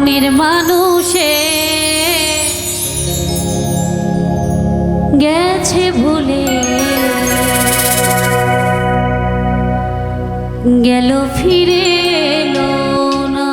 মনের মানুষে গেছে ভুলে গেল ফিরে এলো না।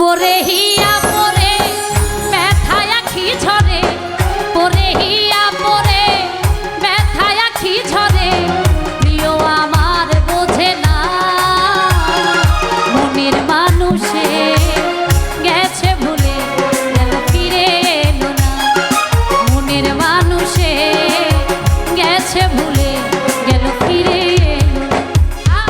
পরে হিয়া পরে ব্যথায় আখি ঝরে, পরে হিয়া পরে ব্যথায় আখি ঝরে, প্রিয় আমার বোঝে না মনের মানুষে গেছে ভুলে গেল ফিরে এলো না। মনের মানুষে গেছে ভুলে গেল ফিরে এলো না।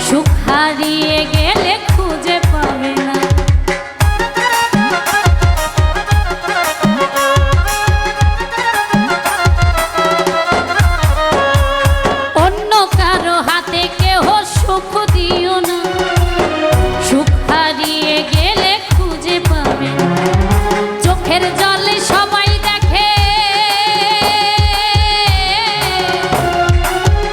সুখ হারিয়ে গেলে খুঁজে পাবে না। অন্য কারো হাতে কেহ সুখ দিও না, সুখ হারিয়ে গেলে খুঁজে পাবে না। চোখের জলে সবাই দেখে,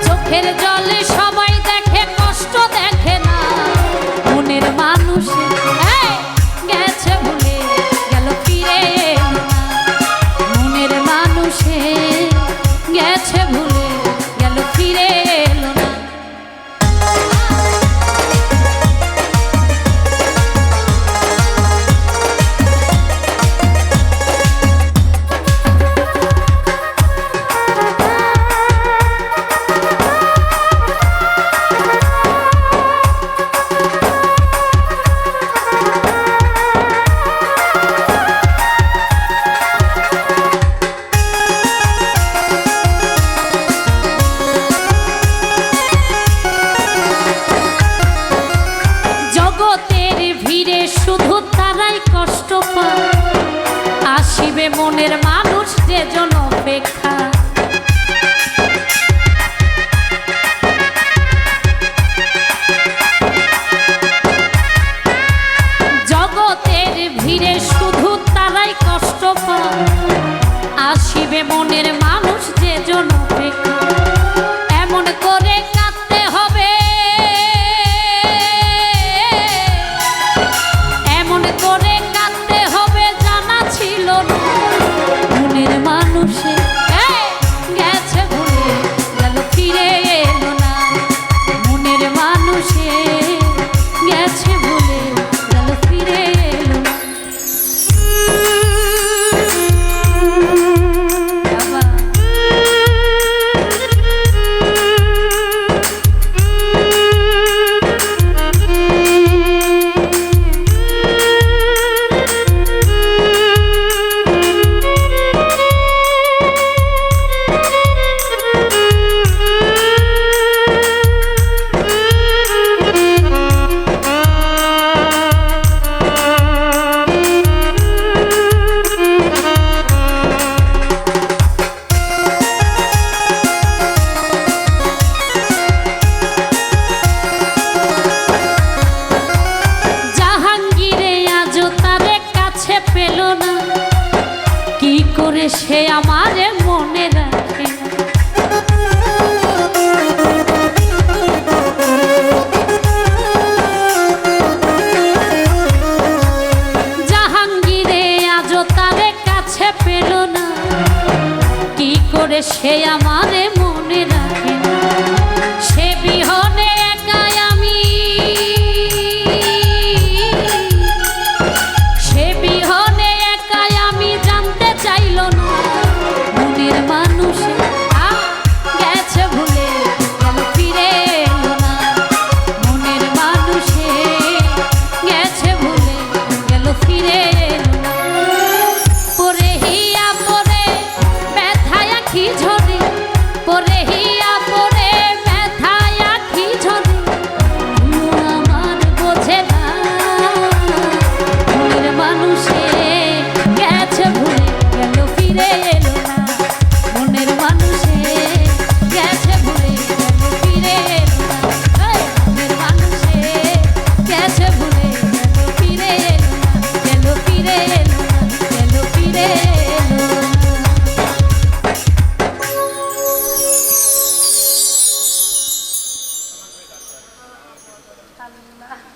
চোখের জলে সবাই দেখে, কষ্ট দেখে না মনের মানুষে গেছে ভুলে গেল ফিরে এলো না। মনের মানুষে গেছে ভুলে গেল ফিরে এলো না। সে আমারে মনে রাখে না, সে বিহনে